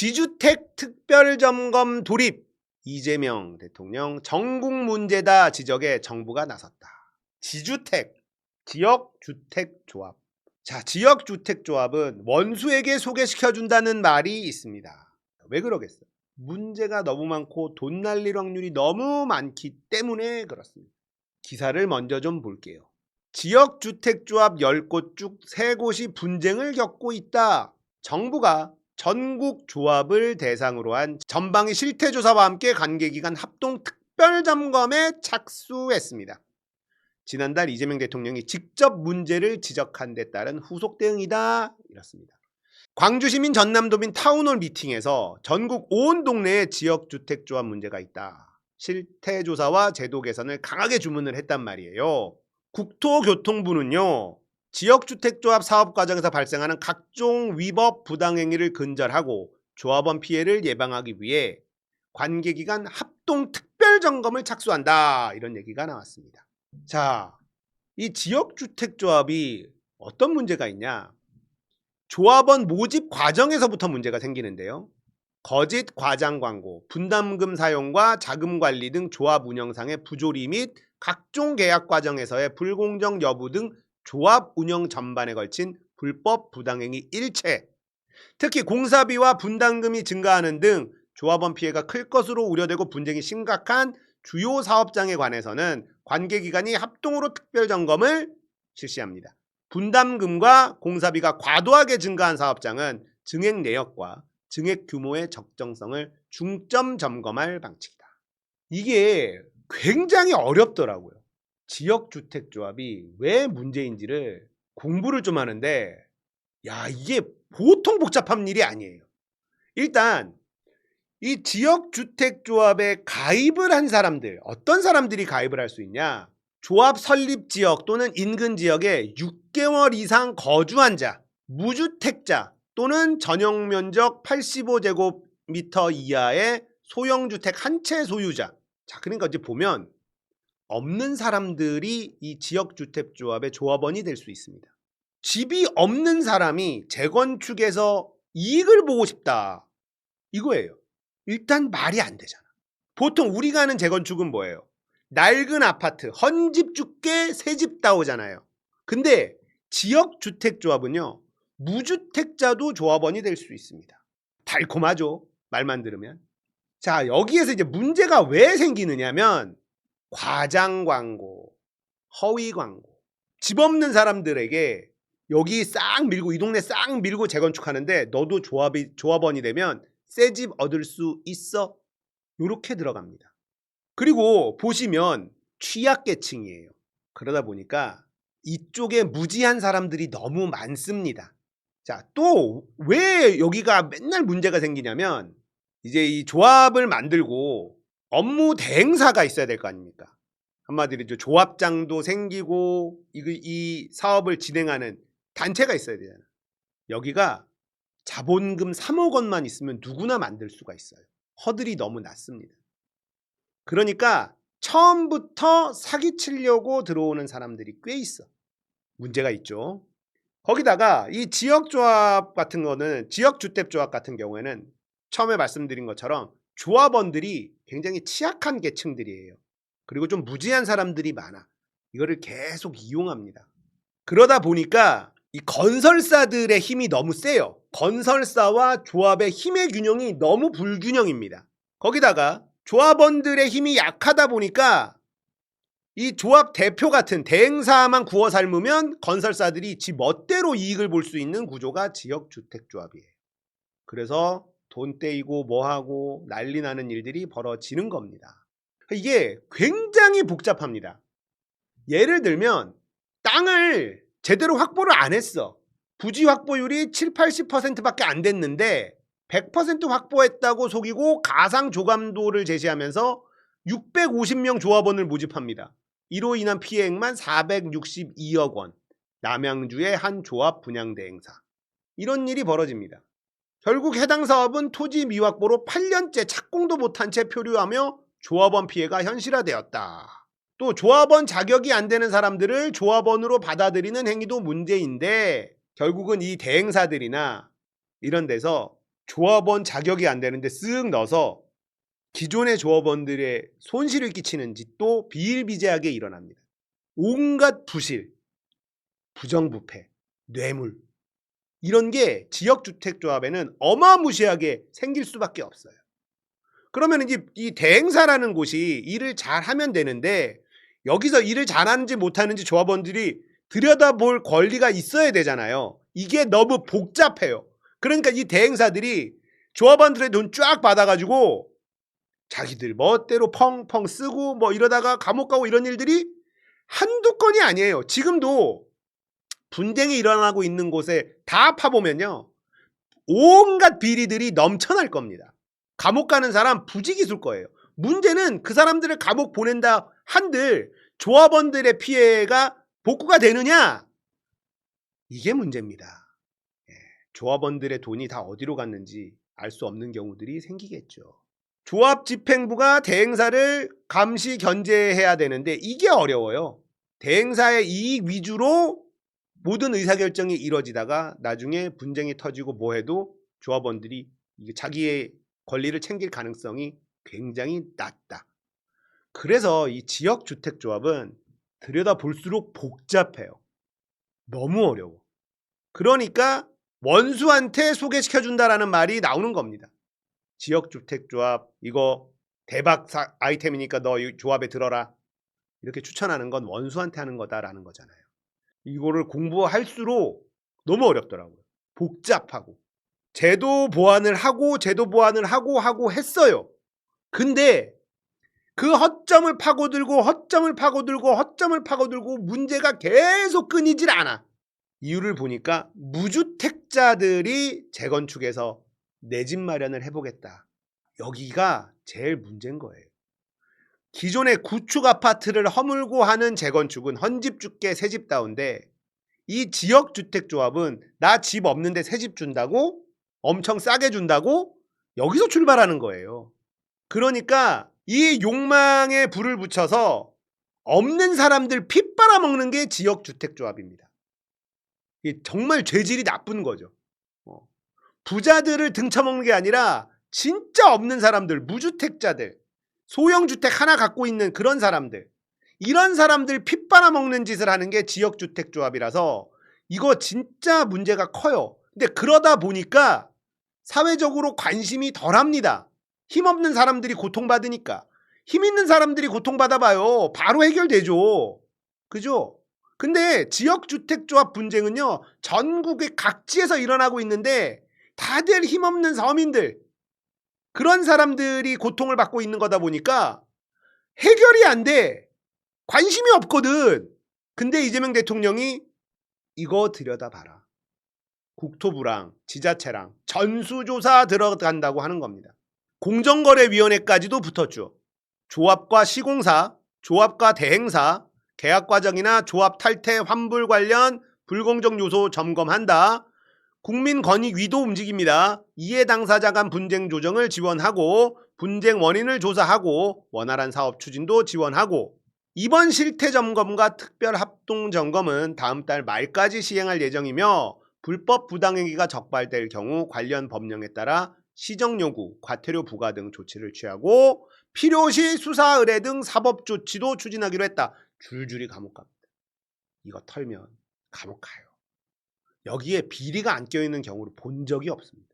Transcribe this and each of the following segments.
지주택 특별점검 도입, 이재명 대통령 전국 문제다 지적에 정부가 나섰다. 지주택, 지역주택조합. 자, 지역주택조합은 원수에게 소개시켜준다는 말이 있습니다. 왜 그러겠어요? 문제가 너무 많고 돈 날릴 확률이 너무 많기 때문에 그렇습니다. 기사를 먼저 좀 볼게요. 지역주택조합 10곳 중 3곳이 분쟁을 겪고 있다. 정부가 전국 조합을 대상으로 한 전방위 실태조사와 함께 관계기관 합동 특별점검에 착수했습니다. 지난달 이재명 대통령이 직접 문제를 지적한 데 따른 후속 대응이다. 이렇습니다. 광주시민 전남도민 타운홀 미팅에서 전국 온 동네에 지역주택조합 문제가 있다. 실태조사와 제도 개선을 강하게 주문을 했단 말이에요. 국토교통부는요, 지역주택조합 사업 과정에서 발생하는 각종 위법 부당행위를 근절하고 조합원 피해를 예방하기 위해 관계기관 합동 특별점검을 착수한다. 이런 얘기가 나왔습니다. 자, 이 지역주택조합이 어떤 문제가 있냐? 조합원 모집 과정에서부터 문제가 생기는데요. 거짓 과장 광고, 분담금 사용과 자금 관리 등 조합 운영상의 부조리 및 각종 계약 과정에서의 불공정 여부 등 조합 운영 전반에 걸친 불법 부당행위 일체, 특히 공사비와 분담금이 증가하는 등 조합원 피해가 클 것으로 우려되고 분쟁이 심각한 주요 사업장에 관해서는 관계기관이 합동으로 특별점검을 실시합니다. 분담금과 공사비가 과도하게 증가한 사업장은 증액 내역과 증액 규모의 적정성을 중점 점검할 방식이다. 이게 굉장히 어렵더라고요. 지역주택조합이 왜 문제인지를 공부를 좀 하는데, 야, 이게 보통 복잡한 일이 아니에요. 일단 이 지역주택조합에 가입을 한 사람들, 어떤 사람들이 가입을 할 수 있냐? 조합 설립 지역 또는 인근 지역에 6개월 이상 거주한 자, 무주택자 또는 전용 면적 85제곱미터 이하의 소형주택 한 채 소유자. 자, 그러니까 이제 보면 없는 사람들이 이 지역주택조합의 조합원이 될 수 있습니다. 집이 없는 사람이 재건축에서 이익을 보고 싶다. 이거예요. 일단 말이 안 되잖아. 보통 우리가 하는 재건축은 뭐예요? 낡은 아파트, 헌집 죽게 새집 따오잖아요. 근데 지역주택조합은요, 무주택자도 조합원이 될 수 있습니다. 달콤하죠? 말만 들으면. 자, 여기에서 이제 문제가 왜 생기느냐면 과장 광고, 허위 광고. 집 없는 사람들에게 여기 싹 밀고, 이 동네 싹 밀고 재건축하는데 너도 조합원이 되면 새 집 얻을 수 있어. 이렇게 들어갑니다. 그리고 보시면 취약계층이에요. 그러다 보니까 이쪽에 무지한 사람들이 너무 많습니다. 자, 또 왜 여기가 맨날 문제가 생기냐면 이제 이 조합을 만들고 업무 대행사가 있어야 될 거 아닙니까? 한마디로 이제 조합장도 생기고 이 사업을 진행하는 단체가 있어야 되잖아. 여기가 자본금 3억 원만 있으면 누구나 만들 수가 있어요. 허들이 너무 낮습니다. 그러니까 처음부터 사기치려고 들어오는 사람들이 꽤 있어. 문제가 있죠. 거기다가 이 지역조합 같은 거는, 지역주택조합 같은 경우에는 처음에 말씀드린 것처럼 조합원들이 굉장히 취약한 계층들이에요. 그리고 좀 무지한 사람들이 많아. 이거를 계속 이용합니다. 그러다 보니까 이 건설사들의 힘이 너무 세요. 건설사와 조합의 힘의 균형이 너무 불균형입니다. 거기다가 조합원들의 힘이 약하다 보니까 이 조합 대표 같은 대행사만 구워 삶으면 건설사들이 지 멋대로 이익을 볼 수 있는 구조가 지역주택조합이에요. 그래서 돈 떼이고 뭐하고 난리 나는 일들이 벌어지는 겁니다. 이게 굉장히 복잡합니다. 예를 들면 땅을 제대로 확보를 안 했어. 부지 확보율이 70-80%밖에 안 됐는데 100% 확보했다고 속이고 가상 조감도를 제시하면서 650명 조합원을 모집합니다. 이로 인한 피해액만 462억 원. 남양주의 한 조합 분양대행사. 이런 일이 벌어집니다. 결국 해당 사업은 토지 미확보로 8년째 착공도 못한 채 표류하며 조합원 피해가 현실화되었다. 또 조합원 자격이 안 되는 사람들을 조합원으로 받아들이는 행위도 문제인데 결국은 이 대행사들이나 이런 데서 조합원 자격이 안 되는데 쓱 넣어서 기존의 조합원들의 손실을 끼치는 짓도 비일비재하게 일어납니다. 온갖 부실, 부정부패, 뇌물 이런 게 지역주택조합에는 어마무시하게 생길 수밖에 없어요. 그러면 이제 이 대행사라는 곳이 일을 잘하면 되는데 여기서 일을 잘하는지 못하는지 조합원들이 들여다볼 권리가 있어야 되잖아요. 이게 너무 복잡해요. 그러니까 이 대행사들이 조합원들의 돈 쫙 받아가지고 자기들 멋대로 펑펑 쓰고 뭐 이러다가 감옥 가고 이런 일들이 한두 건이 아니에요. 지금도 분쟁이 일어나고 있는 곳에 다 파보면요. 온갖 비리들이 넘쳐날 겁니다. 감옥 가는 사람 부지기수일 거예요. 문제는 그 사람들을 감옥 보낸다 한들 조합원들의 피해가 복구가 되느냐? 이게 문제입니다. 조합원들의 돈이 다 어디로 갔는지 알 수 없는 경우들이 생기겠죠. 조합집행부가 대행사를 감시 견제해야 되는데 이게 어려워요. 대행사의 이익 위주로 모든 의사결정이 이루어지다가 나중에 분쟁이 터지고 뭐해도 조합원들이 자기의 권리를 챙길 가능성이 굉장히 낮다. 그래서 이 지역주택조합은 들여다볼수록 복잡해요. 너무 어려워. 그러니까 원수한테 소개시켜준다라는 말이 나오는 겁니다. 지역주택조합 이거 대박 아이템이니까 너 이 조합에 들어라. 이렇게 추천하는 건 원수한테 하는 거다라는 거잖아요. 이거를 공부할수록 너무 어렵더라고요. 복잡하고. 제도 보완을 하고 했어요. 근데 그 허점을 파고들고 문제가 계속 끊이질 않아. 이유를 보니까 무주택자들이 재건축해서 내 집 마련을 해보겠다. 여기가 제일 문제인 거예요. 기존의 구축 아파트를 허물고 하는 재건축은 헌집 줄게 새집 다운데 이 지역주택조합은 나 집 없는데 새집 준다고? 엄청 싸게 준다고? 여기서 출발하는 거예요. 그러니까 이 욕망에 불을 붙여서 없는 사람들 피 빨아먹는 게 지역주택조합입니다. 이게 정말 죄질이 나쁜 거죠. 부자들을 등쳐먹는 게 아니라 진짜 없는 사람들, 무주택자들, 소형주택 하나 갖고 있는 그런 사람들, 이런 사람들 피 빨아먹는 짓을 하는 게 지역주택조합이라서 이거 진짜 문제가 커요. 근데 그러다 보니까 사회적으로 관심이 덜합니다. 힘없는 사람들이 고통받으니까. 힘 있는 사람들이 고통받아봐요. 바로 해결되죠. 그죠? 근데 지역주택조합 분쟁은요, 전국의 각지에서 일어나고 있는데 다들 힘없는 서민들, 그런 사람들이 고통을 받고 있는 거다 보니까 해결이 안 돼. 관심이 없거든. 근데 이재명 대통령이 이거 들여다봐라. 국토부랑 지자체랑 전수조사 들어간다고 하는 겁니다. 공정거래위원회까지도 붙었죠. 조합과 시공사, 조합과 대행사, 계약 과정이나 조합 탈퇴 환불 관련 불공정 요소 점검한다. 국민권익위도 움직입니다. 이해 당사자 간 분쟁 조정을 지원하고 분쟁 원인을 조사하고 원활한 사업 추진도 지원하고 이번 실태 점검과 특별 합동 점검은 다음 달 말까지 시행할 예정이며 불법 부당행위가 적발될 경우 관련 법령에 따라 시정 요구, 과태료 부과 등 조치를 취하고 필요시 수사 의뢰 등 사법 조치도 추진하기로 했다. 줄줄이 감옥 갑니다. 이거 털면 감옥 가요. 여기에 비리가 안 껴있는 경우를 본 적이 없습니다.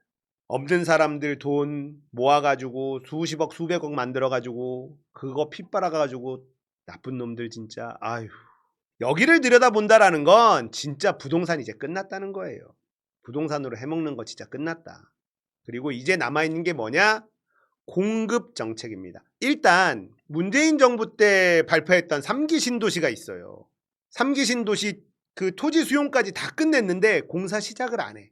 없는 사람들 돈 모아가지고 수십억 수백억 만들어가지고 그거 피 빨아가지고 나쁜 놈들 진짜 아휴. 여기를 들여다본다라는 건 진짜 부동산 이제 끝났다는 거예요. 부동산으로 해먹는 거 진짜 끝났다. 그리고 이제 남아있는 게 뭐냐? 공급 정책입니다. 일단 문재인 정부 때 발표했던 3기 신도시가 있어요. 3기 신도시 그 토지 수용까지 다 끝냈는데 공사 시작을 안 해.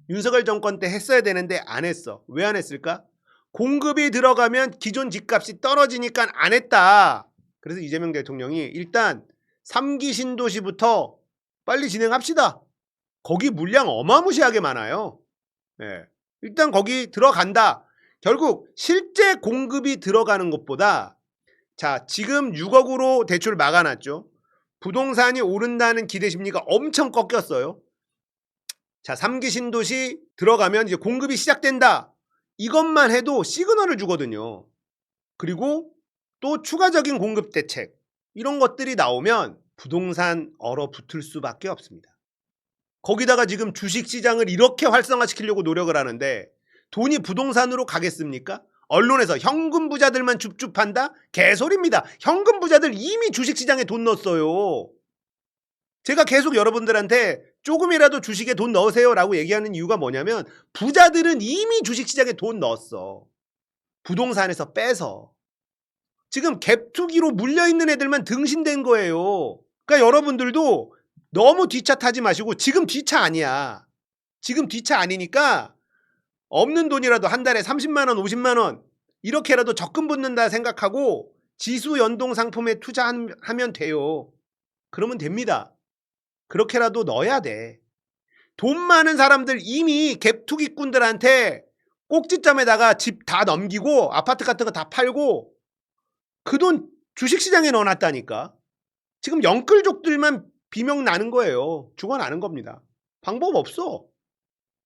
윤석열 정권 때 했어야 되는데 안 했어. 왜 안 했을까? 공급이 들어가면 기존 집값이 떨어지니까 안 했다. 그래서 이재명 대통령이 일단 3기 신도시부터 빨리 진행합시다. 거기 물량 어마무시하게 많아요. 네. 일단 거기 들어간다. 결국 실제 공급이 들어가는 것보다 자 지금 6억으로 대출 막아놨죠. 부동산이 오른다는 기대 심리가 엄청 꺾였어요. 자, 3기 신도시 들어가면 이제 공급이 시작된다. 이것만 해도 시그널을 주거든요. 그리고 또 추가적인 공급 대책 이런 것들이 나오면 부동산 얼어붙을 수밖에 없습니다. 거기다가 지금 주식시장을 이렇게 활성화시키려고 노력을 하는데 돈이 부동산으로 가겠습니까? 언론에서 현금 부자들만 줍줍한다? 개소리입니다. 현금 부자들 이미 주식시장에 돈 넣었어요. 제가 계속 여러분들한테 조금이라도 주식에 돈 넣으세요 라고 얘기하는 이유가 뭐냐면 부자들은 이미 주식시장에 돈 넣었어. 부동산에서 빼서. 지금 갭투기로 물려있는 애들만 등신된 거예요. 그러니까 여러분들도 너무 뒷차 타지 마시고 지금 뒷차 아니야. 지금 뒷차 아니니까 없는 돈이라도 한 달에 30만 원, 50만 원 이렇게라도 적금 붙는다 생각하고 지수 연동 상품에 투자하면 돼요. 그러면 됩니다. 그렇게라도 넣어야 돼. 돈 많은 사람들 이미 갭투기꾼들한테 꼭지점에다가 집 다 넘기고 아파트 같은 거 다 팔고 그 돈 주식시장에 넣어놨다니까. 지금 영끌족들만 비명 나는 거예요. 죽어나는 겁니다. 방법 없어.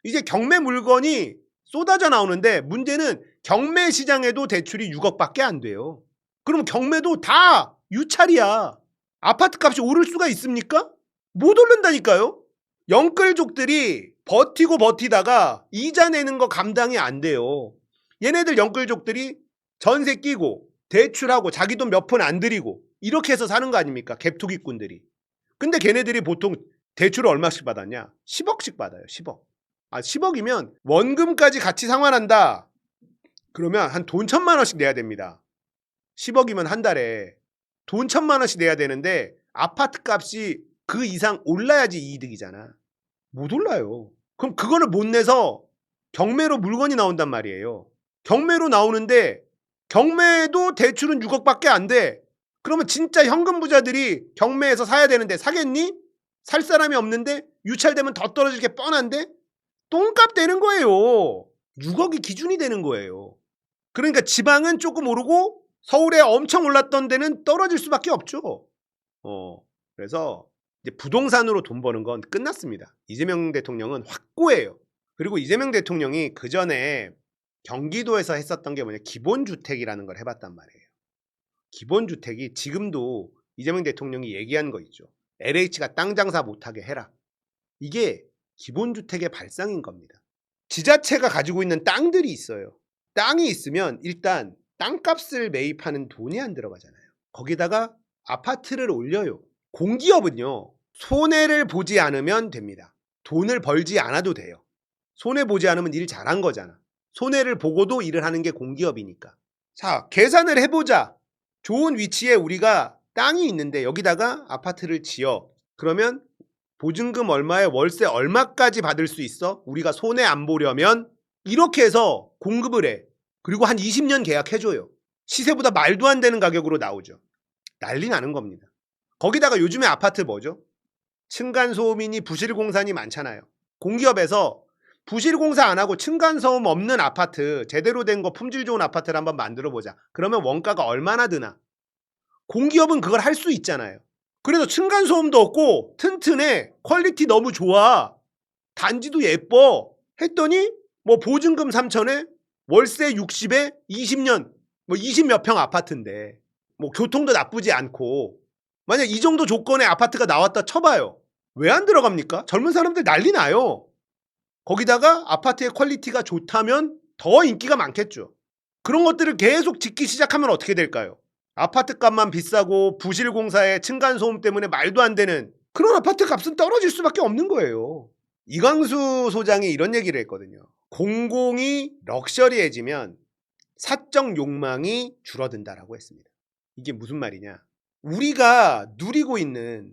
이제 경매 물건이 쏟아져 나오는데 문제는 경매 시장에도 대출이 6억밖에 안 돼요. 그럼 경매도 다 유찰이야. 아파트 값이 오를 수가 있습니까? 못 오른다니까요. 영끌족들이 버티고 버티다가 이자 내는 거 감당이 안 돼요. 얘네들 영끌족들이 전세 끼고 대출하고 자기 돈 몇 푼 안 들이고 이렇게 해서 사는 거 아닙니까? 갭투기꾼들이. 근데 걔네들이 보통 대출을 얼마씩 받았냐? 10억씩 받아요. 10억. 10억이면 원금까지 같이 상환한다. 그러면 한 돈 1,000만 원씩 내야 됩니다. 10억이면 한 달에 돈 1,000만 원씩 내야 되는데 아파트 값이 그 이상 올라야지 이득이잖아. 못 올라요. 그럼 그거를 못 내서 경매로 물건이 나온단 말이에요. 경매로 나오는데 경매도 대출은 6억밖에 안 돼. 그러면 진짜 현금 부자들이 경매에서 사야 되는데 사겠니? 살 사람이 없는데 유찰되면 더 떨어질 게 뻔한데 똥값 되는 거예요. 6억이 기준이 되는 거예요. 그러니까 지방은 조금 오르고 서울에 엄청 올랐던 데는 떨어질 수밖에 없죠. 그래서 이제 부동산으로 돈 버는 건 끝났습니다. 이재명 대통령은 확고해요. 그리고 이재명 대통령이 그 전에 경기도에서 했었던 게 뭐냐, 기본주택이라는 걸 해봤단 말이에요. 기본주택이 지금도 이재명 대통령이 얘기한 거 있죠. LH가 땅 장사 못하게 해라. 이게 기본주택의 발상인 겁니다. 지자체가 가지고 있는 땅들이 있어요. 땅이 있으면 일단 땅값을 매입하는 돈이 안 들어가잖아요. 거기다가 아파트를 올려요. 공기업은요, 손해를 보지 않으면 됩니다. 돈을 벌지 않아도 돼요. 손해보지 않으면 일 잘한 거잖아. 손해를 보고도 일을 하는 게 공기업이니까. 자, 계산을 해보자. 좋은 위치에 우리가 땅이 있는데 여기다가 아파트를 지어. 그러면 보증금 얼마에 월세 얼마까지 받을 수 있어? 우리가 손해 안 보려면 이렇게 해서 공급을 해. 그리고 한 20년 계약해줘요. 시세보다 말도 안 되는 가격으로 나오죠. 난리 나는 겁니다. 거기다가 요즘에 아파트 뭐죠? 층간소음이니 부실공사니 많잖아요. 공기업에서 부실공사 안 하고 층간소음 없는 아파트, 제대로 된 거 품질 좋은 아파트를 한번 만들어 보자. 그러면 원가가 얼마나 드나? 공기업은 그걸 할 수 있잖아요. 그래서 층간소음도 없고 튼튼해. 퀄리티 너무 좋아. 단지도 예뻐. 했더니 뭐 보증금 3천에 월세 60에 20년 뭐 20몇 평 아파트인데 뭐 교통도 나쁘지 않고 만약 이 정도 조건의 아파트가 나왔다 쳐봐요. 왜 안 들어갑니까? 젊은 사람들 난리 나요. 거기다가 아파트의 퀄리티가 좋다면 더 인기가 많겠죠. 그런 것들을 계속 짓기 시작하면 어떻게 될까요? 아파트 값만 비싸고 부실공사의 층간소음 때문에 말도 안 되는 그런 아파트 값은 떨어질 수밖에 없는 거예요. 이광수 소장이 이런 얘기를 했거든요. 공공이 럭셔리해지면 사적 욕망이 줄어든다라고 했습니다. 이게 무슨 말이냐? 우리가 누리고 있는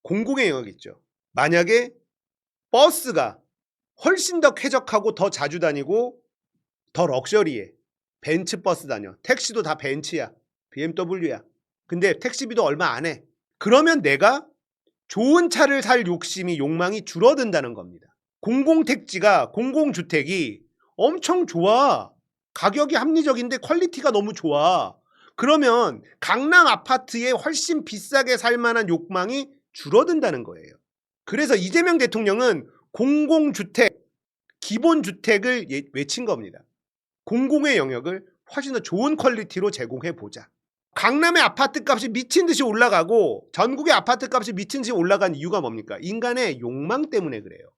공공의 영역 있죠. 만약에 버스가 훨씬 더 쾌적하고 더 자주 다니고 더 럭셔리해. 벤츠 버스 다녀. 택시도 다 벤츠야. BMW야. 근데 택시비도 얼마 안 해. 그러면 내가 좋은 차를 살 욕망이 줄어든다는 겁니다. 공공택지가, 공공주택이 엄청 좋아. 가격이 합리적인데 퀄리티가 너무 좋아. 그러면 강남 아파트에 훨씬 비싸게 살 만한 욕망이 줄어든다는 거예요. 그래서 이재명 대통령은 공공주택, 기본주택을 외친 겁니다. 공공의 영역을 훨씬 더 좋은 퀄리티로 제공해보자. 강남의 아파트 값이 미친 듯이 올라가고 전국의 아파트 값이 미친 듯이 올라간 이유가 뭡니까? 인간의 욕망 때문에 그래요.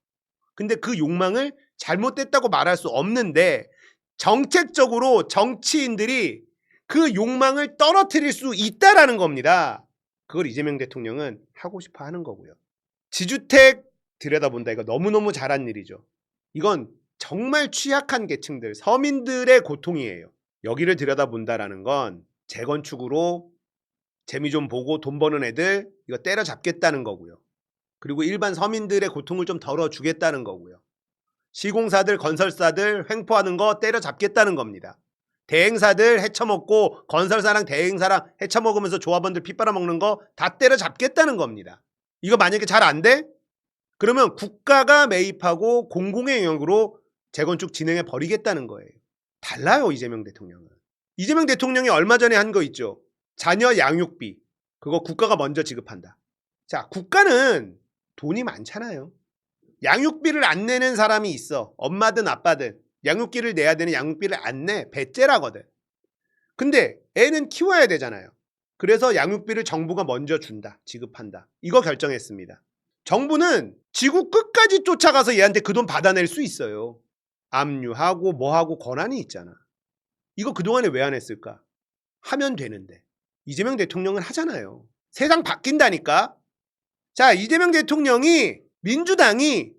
근데 그 욕망을 잘못됐다고 말할 수 없는데 정책적으로 정치인들이 그 욕망을 떨어뜨릴 수 있다라는 겁니다. 그걸 이재명 대통령은 하고 싶어 하는 거고요. 지주택 들여다본다. 이거 너무너무 잘한 일이죠. 이건 정말 취약한 계층들, 서민들의 고통이에요. 여기를 들여다본다라는 건 재건축으로 재미 좀 보고 돈 버는 애들 이거 때려잡겠다는 거고요. 그리고 일반 서민들의 고통을 좀 덜어주겠다는 거고요. 시공사들, 건설사들 횡포하는 거 때려잡겠다는 겁니다. 대행사들 헤쳐먹고 건설사랑 대행사랑 헤쳐먹으면서 조합원들 피 빨아먹는 거 다 때려잡겠다는 겁니다. 이거 만약에 잘 안 돼? 그러면 국가가 매입하고 공공의 영역으로 재건축 진행해 버리겠다는 거예요. 달라요, 이재명 대통령은. 이재명 대통령이 얼마 전에 한 거 있죠. 자녀 양육비. 그거 국가가 먼저 지급한다. 자, 국가는 돈이 많잖아요. 양육비를 안 내는 사람이 있어. 엄마든 아빠든. 양육비를 내야 되는 양육비를 안 내. 배째라거든. 근데 애는 키워야 되잖아요. 그래서 양육비를 정부가 먼저 준다. 지급한다. 이거 결정했습니다. 정부는 지구 끝까지 쫓아가서 얘한테 그 돈 받아낼 수 있어요. 압류하고 뭐하고 권한이 있잖아. 이거 그동안에 왜 안 했을까? 하면 되는데. 이재명 대통령은 하잖아요. 세상 바뀐다니까. 자, 이재명 대통령이 민주당이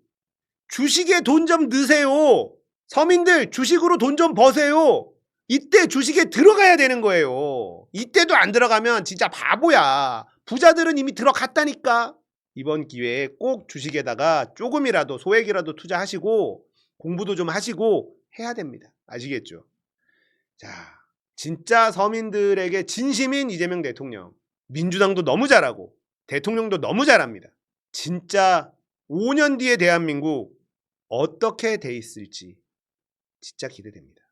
주식에 돈 좀 넣으세요. 서민들 주식으로 돈 좀 버세요. 이때 주식에 들어가야 되는 거예요. 이때도 안 들어가면 진짜 바보야. 부자들은 이미 들어갔다니까. 이번 기회에 꼭 주식에다가 조금이라도 소액이라도 투자하시고 공부도 좀 하시고 해야 됩니다. 아시겠죠? 자, 진짜 서민들에게 진심인 이재명 대통령. 민주당도 너무 잘하고 대통령도 너무 잘합니다. 진짜 5년 뒤에 대한민국 어떻게 돼 있을지 진짜 기대됩니다.